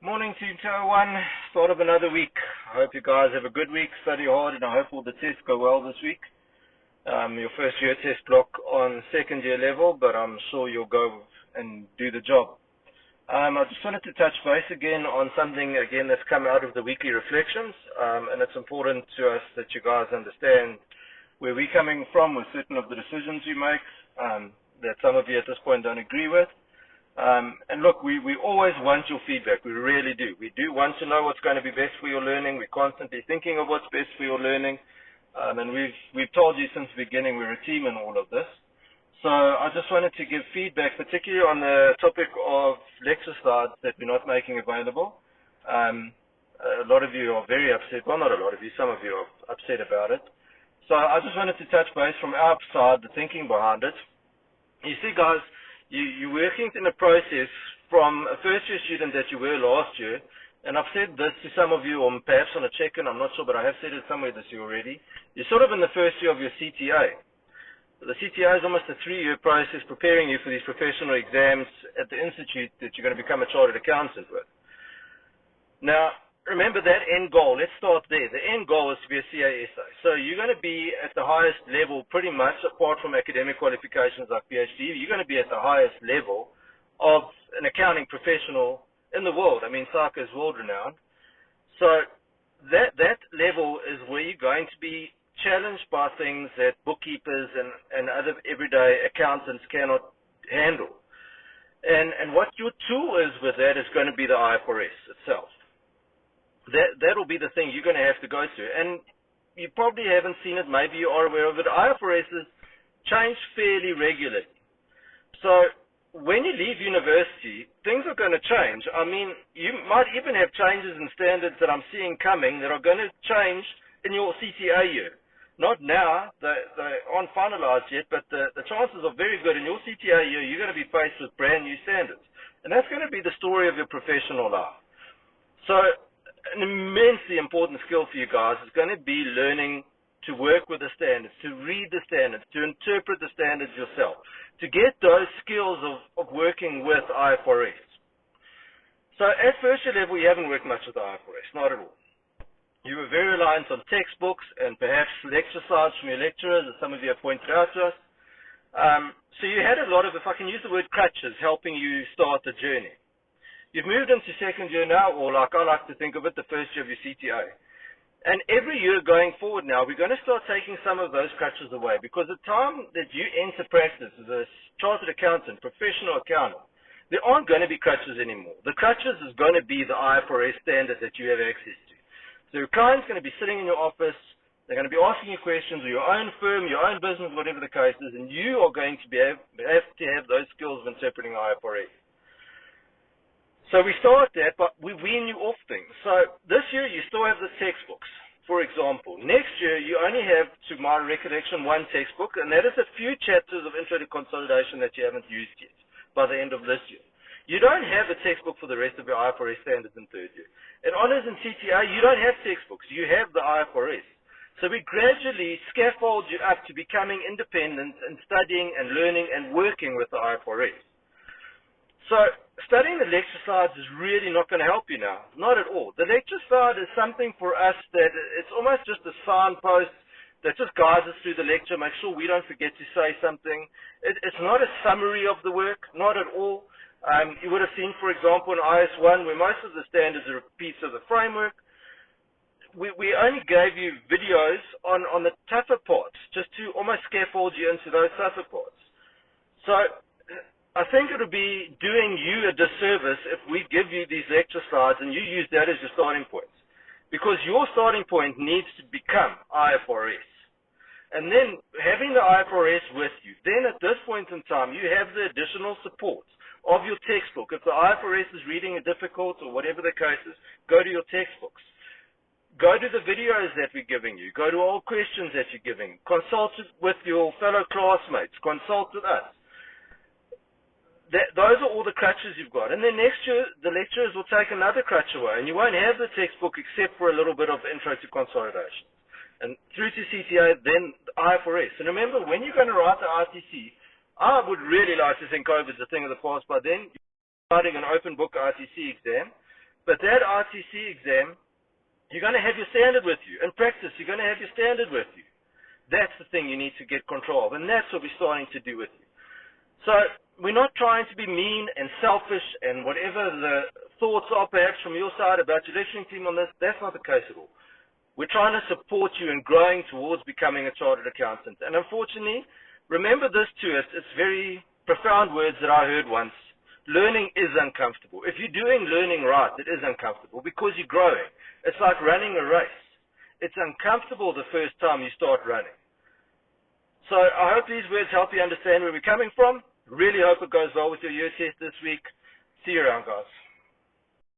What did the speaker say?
Morning, Team 201. Start of another week. I hope you guys have a good week, study hard, and I hope all the tests go well this week. Your first year test block on second year level, but I'm sure you'll go and do the job. I just wanted to touch base again on something that's come out of the weekly reflections, and it's important to us that you guys understand where we're coming from with certain of the decisions you make that some of you at this point don't agree with. And look, we always want your feedback. We really do. We do want to know what's going to be best for your learning. We're constantly thinking of what's best for your learning. And we've told you since the beginning we're a team in all of this. So I just wanted to give feedback, particularly on the topic of lecture slides that we're not making available. A lot of you are very upset. Well, not a lot of you. Some of you are upset about it. So I just wanted to touch base from our side, the thinking behind it. You see, guys, you're working in a process from a first-year student that you were last year, and I've said this to some of you, or perhaps on a check-in, I'm not sure, but I have said it somewhere this year already. You're sort of in the first year of your CTA. The CTA is almost a 3-year process preparing you for these professional exams at the institute that you're going to become a chartered accountant with. Now, remember that end goal. Let's start there. The end goal is to be a CASA. So you're going to be at the highest level pretty much, apart from academic qualifications like PhD, you're going to be at the highest level of an accounting professional in the world. I mean, SACA is world-renowned. So that level is where you're going to be challenged by things that bookkeepers and other everyday accountants cannot handle. And what your tool is with that is going to be the IPRS itself. That'll be the thing you're going to have to go through. And you probably haven't seen it, maybe you are aware of it. IPRS change fairly regularly. So when you leave university, things are going to change. I mean, you might even have changes in standards that I'm seeing coming that are going to change in your CTA year. Not now, they aren't finalized yet, but the chances are very good. In your CTA year, you're going to be faced with brand new standards. And that's going to be the story of your professional life. So an immensely important skill for you guys is going to be learning to work with the standards, to read the standards, to interpret the standards yourself, to get those skills of working with IPRS. So at first year level, you haven't worked much with IPRS, not at all. You were very reliant on textbooks and perhaps lecture slides from your lecturers, as some of you have pointed out to us. So you had a lot of, if I can use the word crutches, helping you start the journey. You've moved into second year now, or like I like to think of it, the first year of your CTA. And every year going forward now, we're going to start taking some of those crutches away, because the time that you enter practice as a chartered accountant, professional accountant, there aren't going to be crutches anymore. The crutches is going to be the IPRS standard that you have access to. So your client's going to be sitting in your office, they're going to be asking you questions, or your own firm, your own business, whatever the case is, and you are going to have to have those skills of interpreting IPRS. So we start that, but we wean you off things. So this year you still have the textbooks, for example. Next year you only have, to my recollection, one textbook, and that is a few chapters of Intro to Consolidation that you haven't used yet by the end of this year. You don't have a textbook for the rest of your IPRS standards in third year. In Honours and CTA, you don't have textbooks. You have the IPRS. So we gradually scaffold you up to becoming independent and studying and learning and working with the IPRS. So studying the lecture slides is really not going to help you now. Not at all. The lecture slide is something for us that it's almost just a signpost that just guides us through the lecture, make sure we don't forget to say something. It's not a summary of the work, not at all. You would have seen, for example, in IS1, where most of the standards are repeats of the framework, we only gave you videos on the tougher parts, just to almost scaffold you into those tougher parts. So I think it would be doing you a disservice if we give you these lecture slides and you use that as your starting point, because your starting point needs to become IPRS. And then having the IPRS with you, then at this point in time, you have the additional support of your textbook. If the IPRS is reading it difficult or whatever the case is, go to your textbooks. Go to the videos that we're giving you. Go to all questions that you're giving. Consult with your fellow classmates. Consult with us. Those are all the crutches you've got. And then next year, the lecturers will take another crutch away, and you won't have the textbook except for a little bit of Intro to Consolidation. And through to CTA, then IPRS. And remember, when you're going to write the ITC, I would really like to think COVID's a thing of the past by then. You're writing an open book ITC exam, But that RTC exam, you're going to have your standard with you. In practice, you're going to have your standard with you. That's the thing you need to get control of, and that's what we're starting to do with you. So we're not trying to be mean and selfish and whatever the thoughts are perhaps from your side about your lecturing team on this. That's not the case at all. We're trying to support you in growing towards becoming a chartered accountant. And unfortunately, remember this too, it's very profound words that I heard once. Learning is uncomfortable. If you're doing learning right, it is uncomfortable because you're growing. It's like running a race. It's uncomfortable the first time you start running. So I hope these words help you understand where we're coming from. Really hope it goes well with your year test this week. See you around, guys.